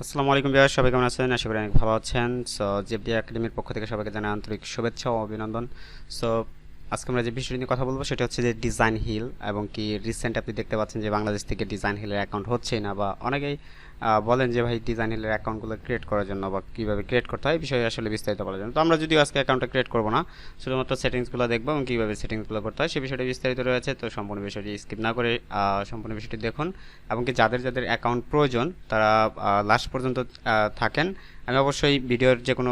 আসসালামু আলাইকুম ভিউয়ার্স, সবাই কেমন আছেন? আশা করি অনেক ভালো আছেন। সো জেবডি একাডেমির পক্ষ থেকে সবাইকে জানাই আন্তরিক শুভেচ্ছা ও অভিনন্দন। সো আজকে আমরা যে বিষয়টি নিয়ে কথা বলবো সেটা হচ্ছে যে ডিজাইন হিল, এবং কি রিসেন্ট আপনি দেখতে পাচ্ছেন যে বাংলাদেশ থেকে ডিজাইন হিলের অ্যাকাউন্ট হচ্ছেই না, বা অনেকেই বলেন যে ভাই ডিজাইন হিলের অ্যাকাউন্টগুলো ক্রিয়েট করার জন্য বা কীভাবে ক্রিয়েট করতে হয় এই বিষয়ে আসলে বিস্তারিত বলার জন্য। তো আমরা যদিও আজকে অ্যাকাউন্টটা ক্রিয়েট করবো না, শুধুমাত্র সেটিংসগুলো দেখবো এবং কীভাবে সেটিংসগুলো করতে হয় সে বিষয়টি বিস্তারিত রয়েছে। তো সম্পূর্ণ বিষয়টি স্কিপ না করে সম্পূর্ণ বিষয়টি দেখুন, এবং কি যাদের যাদের অ্যাকাউন্ট প্রয়োজন তারা লাস্ট পর্যন্ত থাকেন। আমি অবশ্যই ভিডিওর যে কোনো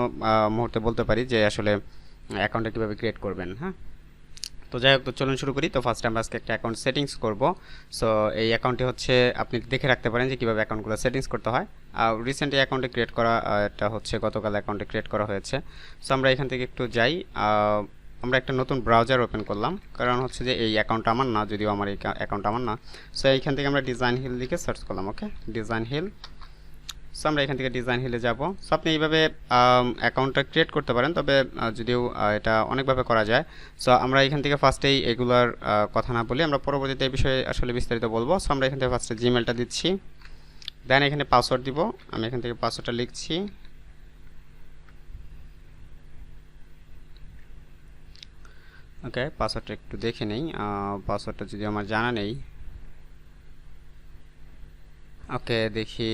মুহূর্তে বলতে পারি যে আসলে অ্যাকাউন্টটা কীভাবে ক্রিয়েট করবেন। হ্যাঁ, তো যাই হোক, তো চলুন শুরু করি। তো ফার্স্ট আমরা আজকে একটা অ্যাকাউন্ট সেটিংস করব। সো এই অ্যাকাউন্টটি হচ্ছে আপনি দেখে রাখতে পারেন যে কীভাবে অ্যাকাউন্টগুলো সেটিংস করতে হয়। রিসেন্ট এই অ্যাকাউন্টে ক্রিয়েট করা, এটা হচ্ছে গতকাল অ্যাকাউন্টে ক্রিয়েট করা হয়েছে। সো আমরা এখান থেকে একটু যাই, আমরা একটা নতুন ব্রাউজার ওপেন করলাম, কারণ হচ্ছে যে এই অ্যাকাউন্টটা আমার না, যদিও আমার এই অ্যাকাউন্ট আমার না। সো এইখান থেকে আমরা ডিজাইন হিল লিখে সার্চ করলাম। ওকে, ডিজাইন হিল। সো আমরা এখান থেকে ডিজাইন হিলে যাব। সো আপনি এইভাবে অ্যাকাউন্টটা ক্রিয়েট করতে পারেন, তবে যদিও এটা অনেকভাবে করা যায়। সো আমরা এখান থেকে ফার্স্টেই এগুলার কথা না বলি, আমরা পরবর্তীতে এই বিষয়ে আসলে বিস্তারিত বলবো। সো আমরা এখান থেকে ফার্স্টে জিমেলটা দিচ্ছি, দেন এখানে পাসওয়ার্ড দিব। আমি এখান থেকে পাসওয়ার্ডটা লিখছি। ওকে, পাসওয়ার্ডটা একটু দেখে নেই, পাসওয়ার্ডটা যদি আমার জানা নেই। ওকে, দেখি।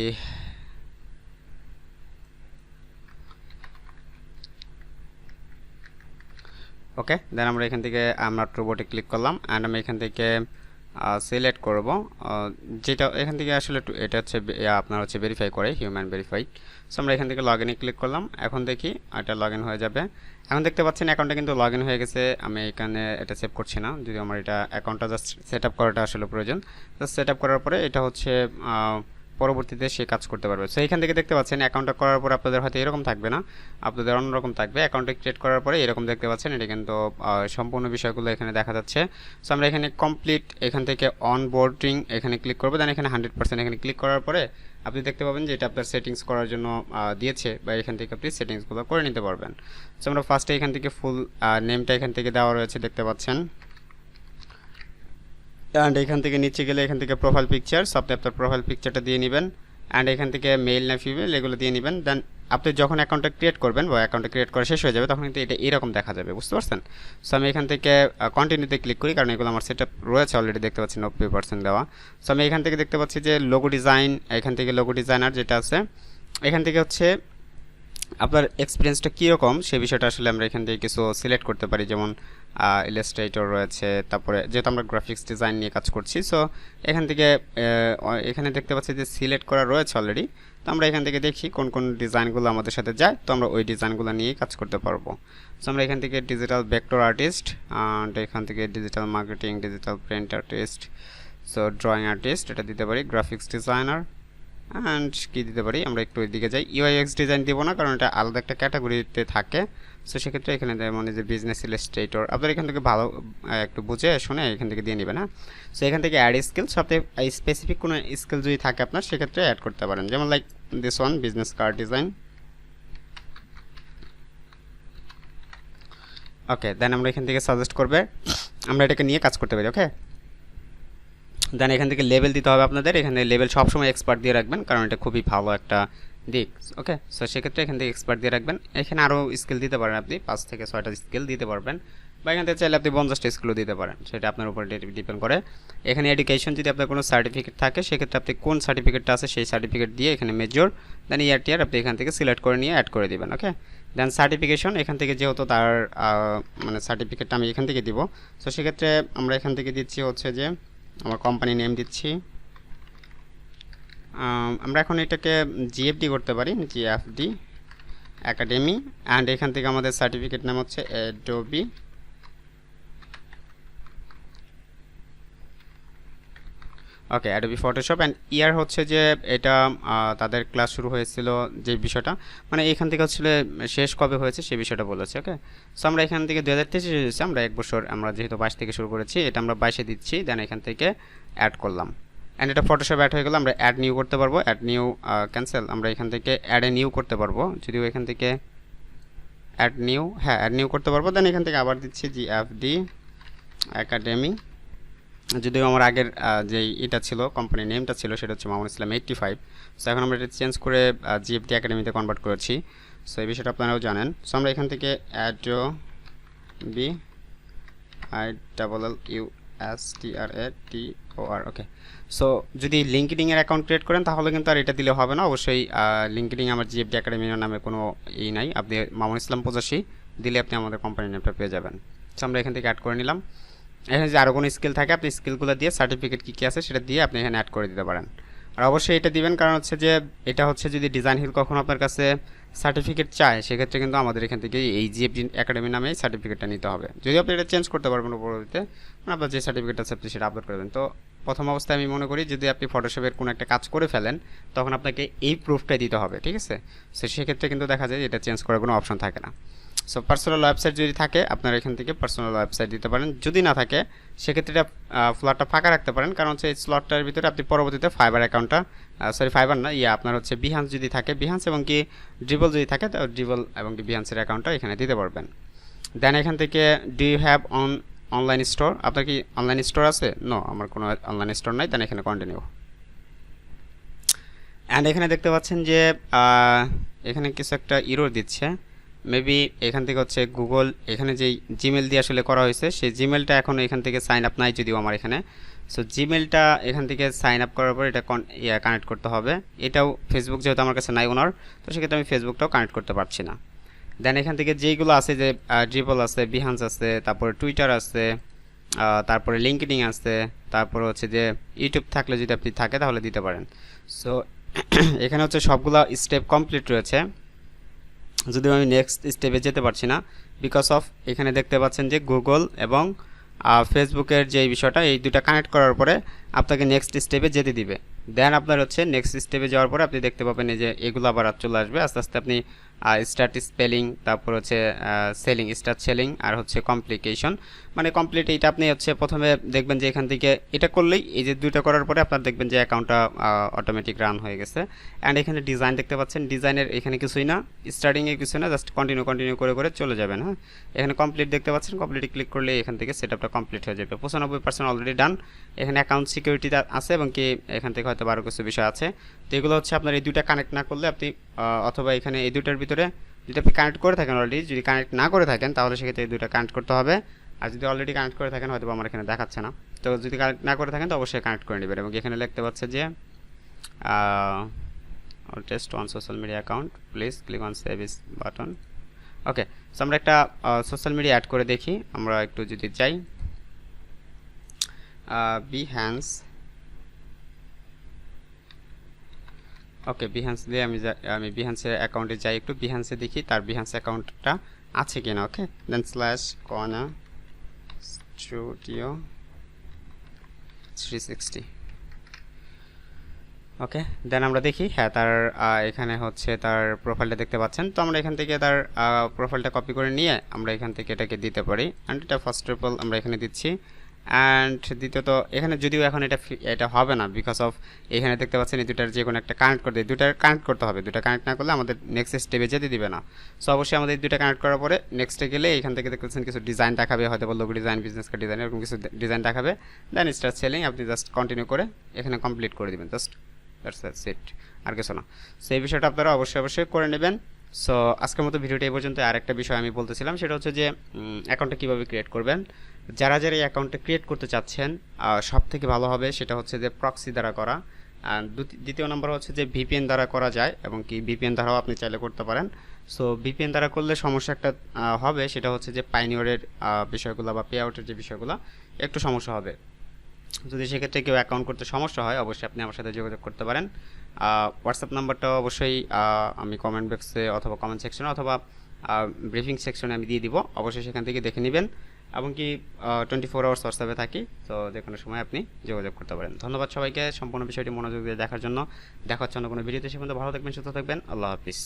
ওকে, দেন আমরা এখান থেকে আমরা রোবটে ক্লিক করলাম, অ্যান্ড আমি এখান থেকে সিলেক্ট করব যেটা এখান থেকে আসলে এটা হচ্ছে আপনার হচ্ছে ভেরিফাই করে, হিউম্যান ভেরিফাইড। সো আমরা এখান থেকে লগ ইনে ক্লিক করলাম। এখন দেখি এটা লগ ইন হয়ে যাবে। এখন দেখতে পাচ্ছেন অ্যাকাউন্টটা কিন্তু লগ ইন হয়ে গেছে। আমি এখানে এটা সেভ করছি না, যদি আমার এটা অ্যাকাউন্টটা জাস্ট সেট আপ করাটা আসলে প্রয়োজন। জাস্ট সেট আপ করার পরে এটা হচ্ছে পরবর্তীতে সে কাজ করতে পারবে। সো এখান থেকে দেখতে পাচ্ছেন অ্যাকাউন্টটা করার পর আপনাদের হয়তো এরকম থাকবে না, আপনাদের অন্যরকম থাকবে। অ্যাকাউন্টে ক্রিয়েট করার পরে এরকম দেখতে পাচ্ছেন, এটা কিন্তু সম্পূর্ণ বিষয়গুলো এখানে দেখা যাচ্ছে। সো আমরা এখানে কমপ্লিট, এখান থেকে অনবোর্ডিং এখানে ক্লিক করবো, দেন এখানে 100% এখানে ক্লিক করার পরে আপনি দেখতে পাবেন যে এটা আপনার সেটিংস করার জন্য দিয়েছে, বা এখান থেকে আপনি সেটিংসগুলো করে নিতে পারবেন। সো আমরা ফার্স্টে এখান থেকে ফুল নেমটা এখান থেকে দেওয়া রয়েছে, দেখতে পাচ্ছেন। অ্যান্ড এখান থেকে নিচে গেলে এখান থেকে প্রোফাইল পিকচার, আপনি আপনার প্রোফাইল পিকচারটা দিয়ে নেবেন। অ্যান্ড এখান থেকে মেল না ফিমেল এগুলো দিয়ে নেবেন। দেন আপনি যখন অ্যাকাউন্টটা ক্রিয়েট করবেন বা অ্যাকাউন্টটা ক্রিয়েট করা শেষ হয়ে যাবে, তখন কিন্তু এটা এরকম দেখা যাবে, বুঝতে পারছেন? সো আমি এখান থেকে কন্টিনিউতে ক্লিক করি, কারণ এগুলো আমার সেট আপ রয়েছে অলরেডি, দেখতে পাচ্ছি 90% দেওয়া। সো আমি এখান থেকে দেখতে পাচ্ছি যে লোগো ডিজাইন, এখান থেকে লোগো ডিজাইনার যেটা আছে, এখান থেকে হচ্ছে আপনার এক্সপিরিয়েন্সটা কীরকম সে বিষয়টা আসলে আমরা এখান থেকে কিছু সিলেক্ট করতে পারি, যেমন ইলাস্ট্রেটর রয়েছে, তারপরে যেহেতু আমরা গ্রাফিক্স ডিজাইন নিয়ে কাজ করছি। সো এখান থেকে এখানে দেখতে পাচ্ছি যে সিলেক্ট করা রয়েছে অলরেডি। তো আমরা এখান থেকে দেখি কোন কোন ডিজাইনগুলো আমাদের সাথে যায়, তো আমরা ওই ডিজাইনগুলো নিয়েই কাজ করতে পারবো। সো আমরা এখান থেকে ডিজিটাল ভেক্টর আর্টিস্ট, অ্যান্ড এখান থেকে digital marketing, digital print artist, so drawing artist এটা দিতে পারি, গ্রাফিক্স ডিজাইনার, অ্যান্ড কী দিতে পারি, আমরা একটু এদিকে যাই। ইউআইএক্স ডিজাইন দিব না, কারণ এটা আলাদা একটা ক্যাটাগরিতে থাকে। সো সেক্ষেত্রে এখানে মানে যে বিজনেস ইলাস্ট্রেটর আপনার এখান থেকে ভালো একটু বুঝে শুনে এখান থেকে দিয়ে নেবেন। হ্যাঁ, সো এখান থেকে অ্যাড স্কিলস, আপনি স্পেসিফিক কোনো স্কিল যদি থাকে আপনার সেক্ষেত্রে অ্যাড করতে পারেন, যেমন like this one, business card design. Okay, then আমরা এখান থেকে সাজেস্ট করবে আমরা এটাকে নিয়ে কাজ করতে পারি। ওকে, দেন এখান থেকে লেভেল দিতে হবে আপনাদের, এখানে লেভেল সবসময় এক্সপার্ট দিয়ে রাখবেন, কারণ এটা খুবই ভালো একটা দিক। ওকে, সো সেক্ষেত্রে এখান থেকে এক্সপার্ট দিয়ে রাখবেন। এখানে আরও স্কিল দিতে পারেন, আপনি 5 থেকে 6টা স্কিল দিতে পারবেন, বা এখান থেকে চাইলে আপনি 50টা স্কিলও দিতে পারেন, সেটা আপনার উপর ডিপেন্ড করে। এখানে এডুকেশন যদি আপনার কোনো সার্টিফিকেট থাকে সেক্ষেত্রে আপনি কোন সার্টিফিকেটটা আছে সেই সার্টিফিকেট দিয়ে এখানে মেজর, দেন ইয়ার টিয়ার আপনি এখান থেকে সিলেক্ট করে নিয়ে অ্যাড করে দেবেন। ওকে, দেন সার্টিফিকেশন এখান থেকে যেহেতু তার মানে সার্টিফিকেটটা আমি এখান থেকে দিব, সো সেক্ষেত্রে আমরা এখান থেকে দিচ্ছি হচ্ছে যে আমার কোম্পানি নেম দিচ্ছি। আমরা এখন এটাকে জিএফডি করতে পারি, জিএফডি একাডেমি, অ্যান্ড এখান থেকে আমাদের সার্টিফিকেট নাম হচ্ছে অ্যাডোবি। ওকে, অ্যাডোবি ফটোশপ, অ্যান্ড ইয়ার হচ্ছে যে এটা তাদের ক্লাস শুরু হয়েছিল যে বিষয়টা, মানে এখান থেকে হচ্ছে শেষ কবে হয়েছে সেই বিষয়টা বলেছে। ওকে, সো আমরা এখান থেকে 2023 এসেছি, আমরা 1 বছর, আমরা যেহেতু 22 থেকে শুরু করেছি এটা আমরা 22-এ দিচ্ছি, দেন এখান থেকে অ্যাড করলাম, অ্যান্ড এটা ফটোশপ অ্যাড হয়ে গেল। আমরা অ্যাড নিউ করতে পারবো, অ্যাড নিউ ক্যান্সেল, আমরা এখান থেকে অ্যাড এ নিউ করতে পারবো, যদিও এখান থেকে অ্যাড নিউ, হ্যাঁ অ্যাড নিউ করতে পারবো। দেন এখান থেকে আবার দিচ্ছি জিএফডি একাডেমি, যদিও আমার আগের যে এটা ছিল কোম্পানির নেমটা ছিল সেটা হচ্ছে মামুন ইসলাম 85। সো এখন আমরা এটা চেঞ্জ করে জিএফটি একাডেমিতে কনভার্ট করেছি। সো এই বিষয়টা আপনারাও জানেন। সো আমরা এখান থেকে AdobeILLUSTRATOR, ওকে। সো যদি লিঙ্কডিং এর অ্যাকাউন্ট ক্রিয়েট করেন তাহলে কিন্তু আর এটা দিলে হবে না, অবশ্যই লিঙ্কডিং আমার জিএফটি একাডেমির নামে কোনো নাই, আপনি মামুন ইসলাম 85 দিলে আপনি আমাদের কোম্পানির নেমটা পেয়ে যাবেন। সো আমরা এখান থেকে অ্যাড করে নিলাম। এখানে যে আরও কোনো স্কিল থাকে আপনি স্কিলগুলো দিয়ে সার্টিফিকেট কী কী আছে সেটা দিয়ে আপনি এখানে অ্যাড করে দিতে পারেন। আর অবশ্যই এটা দিবেন, কারণ হচ্ছে যে এটা হচ্ছে যদি ডিজাইন হিল কখনো আপনার কাছে সার্টিফিকেট চায় সেক্ষেত্রে কিন্তু আমাদের এখান থেকে এই জিএফটি একাডেমি নামে সার্টিফিকেটটা নিতে হবে। যদি আপনি এটা চেঞ্জ করতে পারবেন পরবর্তীতে, আপনার যে সার্টিফিকেট আছে আপনি সেটা আপলোড করবেন। তো প্রথম অবস্থায় আমি মনে করি যদি আপনি ফটোশপের কোনো একটা কাজ করে ফেলেন তখন আপনাকে এই প্রুফটাই দিতে হবে, ঠিক আছে। সো সেক্ষেত্রে কিন্তু দেখা যায় এটা চেঞ্জ করার কোনো অপশন থাকে না। সো পার্সোনাল ওয়েবসাইট যদি থাকে আপনারা এখান থেকে পার্সোনাল ওয়েবসাইট দিতে পারেন, যদি না থাকে সেক্ষেত্রে এটা ফ্লটটা ফাঁকা রাখতে পারেন, কারণ হচ্ছে এই স্লটটার ভিতরে আপনি পরবর্তীতে ফাইবার অ্যাকাউন্টটা ফাইবার না আপনার হচ্ছে বিহান্স যদি থাকে বিহান্স এবং কি ড্রিবল যদি থাকে তো ড্রিবল এবং কি বিহান্সের অ্যাকাউন্টটা এখানে দিতে পারবেন। দেন এখান থেকে do you have online store, আপনার কি অনলাইন স্টোর আছে? নো, আমার কোনো অনলাইন স্টোর নাই। দেন এখানে কন্টিনিউ। অ্যান্ড এখানে দেখতে পাচ্ছেন যে এখানে কিছু একটা ইরর দিচ্ছে, মেবি এখান থেকে হচ্ছে গুগল এখানে যেই জিমেল দিয়ে আসলে করা হয়েছে সেই জিমেলটা এখন এখান থেকে সাইন আপ নাই যদিও আমার এখানে। সো জিমেলটা এখান থেকে সাইন আপ করার পর এটা কানেক্ট করতে হবে। এটাও ফেসবুক যেহেতু আমার কাছে নাই ওনার, তো সেক্ষেত্রে আমি ফেসবুকটাও কানেক্ট করতে পারছি না। দেন এখান থেকে যেইগুলো আছে যে ড্রিবল আছে, বিহান্স আছে, তারপরে টুইটার আছে, তারপরে লিঙ্কডিন আছে, তারপরে হচ্ছে যে ইউটিউব থাকলে যদি আপনি থাকে তাহলে দিতে পারেন। সো এখানে হচ্ছে সবগুলো স্টেপ কমপ্লিট রয়েছে, যদিও আমি নেক্সট স্টেপে যেতে পারছি না বিকজ অফ এখানে দেখতে পাচ্ছেন যে গুগল এবং ফেসবুকের যে বিষয়টা এই দুটো কানেক্ট করার পরে আপনাকে নেক্সট স্টেপে যেতে দিবে। দেন আপনার হচ্ছে নেক্সট স্টেপে যাওয়ার পরে আপনি দেখতে পাবেন এই যে এগুলো আবার চলে আসবে আস্তে আস্তে। আপনি স্টার্ট স্পেলিং, তারপর হচ্ছে সেলিং, স্টার্ট সেলিং, আর হচ্ছে কমপ্লিকেশন মানে কমপ্লিট। এইটা আপনি হচ্ছে প্রথমে দেখবেন যে এখান থেকে এটা করলেই এই যে দুটো করার পরে আপনার দেখবেন যে অ্যাকাউন্টটা অটোমেটিক রান হয়ে গেছে। অ্যান্ড এখানে ডিজাইন দেখতে পাচ্ছেন, ডিজাইনের এখানে কিছুই না, স্টার্টিংয়ে কিছু না, জাস্ট কন্টিনিউ করে করে চলে যাবেন। হ্যাঁ, এখানে কমপ্লিট দেখতে পাচ্ছেন, কমপ্লিটে ক্লিক করলে এখান থেকে সেটআপটা কমপ্লিট হয়ে যাবে। 95% অলরেডি ডান। এখানে অ্যাকাউন্ট সিকিউরিটি আছে এবং কি এখান থেকে হয়তো আরও কিছু বিষয় আছে। তো এগুলো হচ্ছে আপনার এই দুইটা কানেক্ট না করলে আপনি অথবা এখানে এই দুইটার ভিতরে যদি আপনি কানেক্ট করে থাকেন অলরেডি, যদি কানেক্ট না করে থাকেন তাহলে সেক্ষেত্রে এই দুইটা কানেক্ট করতে হবে। আর যদি অলরেডি কানেক্ট করে থাকেন হয়তো আমার এখানে দেখাচ্ছে না, তো যদি কানেক্ট না করে থাকেন তো অবশ্যই কানেক্ট করে নেবেন। এবং এখানে লিখতে পাচ্ছে যে test on social media account, please click on save is button. Okay, so আমরা একটা সোশ্যাল মিডিয়া অ্যাড করে দেখি। আমরা একটু যদি যাই বিহ্যান্স, ওকে বিহ্যান্স দিয়ে আমি বিহ্যান্সের অ্যাকাউন্টে যাই, একটু বিহ্যান্সে দেখি তার বিহ্যান্স অ্যাকাউন্টটা আছে কিনা। ওকে, দেন স্ল্যাশ কর্না স্টুডিও 360। ওকে, দেন আমরা দেখি হ্যাঁ তার এখানে হচ্ছে তার প্রোফাইলটা দেখতে পাচ্ছেন। তো আমরা এখান থেকে তার প্রোফাইলটা কপি করে নিয়ে আমরা এখান থেকে এটাকে দিতে পারি। অ্যান্ড এটা ফার্স্ট অফ অল আমরা এখানে দিচ্ছি। অ্যান্ড দ্বিতীয়ত এখানে যদিও এখন এটা হবে না বিকজ অফ এখানে দেখতে পাচ্ছেন এই দুটার যে কোনো একটা কানেক্ট করে দিই, দুটার কানেক্ট করতে হবে। দুটা কানেক্ট না করলে আমাদের নেক্সট স্টেপে যেতে দিবে না। সো অবশ্যই আমাদের দুটা কানেক্ট করার পরে নেক্সটে গেলে এখান থেকে দেখতে পাচ্ছেন কিছু ডিজাইন দেখাবে, হয়তো logo design, business card design, এরকম কিছু ডিজাইন দেখাবে। দেন স্টার্ট সেলিং, আপনি জাস্ট কন্টিনিউ করে এখানে কমপ্লিট করে দেবেন, জাস্ট দ্যাটস ইট, আর কিছু না। সো এই বিষয়টা আপনারা অবশ্যই করে নেবেন। সো আজকের মতো ভিডিওটা এই পর্যন্ত। আর একটা বিষয় আমি বলতেছিলাম সেটা হচ্ছে যে অ্যাকাউন্টটা কীভাবে ক্রিয়েট করবেন। যারা এই অ্যাকাউন্টটা ক্রিয়েট করতে চাচ্ছেন সব থেকে ভালো হবে সেটা হচ্ছে যে প্রক্সি দ্বারা করা। আর দ্বিতীয় নম্বর হচ্ছে যে ভিপিএন দ্বারা করা যায় এবং কি ভিপিএন দ্বারাও আপনি চাইলে করতে পারেন। সো ভিপিএন দ্বারা করলে সমস্যা একটা হবে, সেটা হচ্ছে যে পাইনিয়রের বিষয়গুলো বা পে আউটের যে বিষয়গুলো একটু সমস্যা হবে। যদি সেক্ষেত্রে কেউ অ্যাকাউন্ট করতে সমস্যা হয় অবশ্যই আপনি আমার সাথে যোগাযোগ করতে পারেন। হোয়াটসঅ্যাপ নাম্বারটা অবশ্যই আমি কমেন্ট বক্সে অথবা কমেন্ট সেকশনে অথবা ব্রিফিং সেকশনে আমি দিয়ে দিব, অবশ্যই সেখান থেকে দেখে নেবেন। এবং কি 24 আওয়ার্স হোয়াটসঅ্যাপে থাকি, তো যে কোনো সময় আপনি যোগাযোগ করতে পারেন। ধন্যবাদ সবাইকে সম্পূর্ণ বিষয়টি মনোযোগ দিয়ে দেখার জন্য। দেখা হচ্ছে অন্য কোনো ভিডিওতে, সে পর্যন্ত ভালো থাকবেন, সুস্থ থাকবেন। আল্লাহ হাফিজ।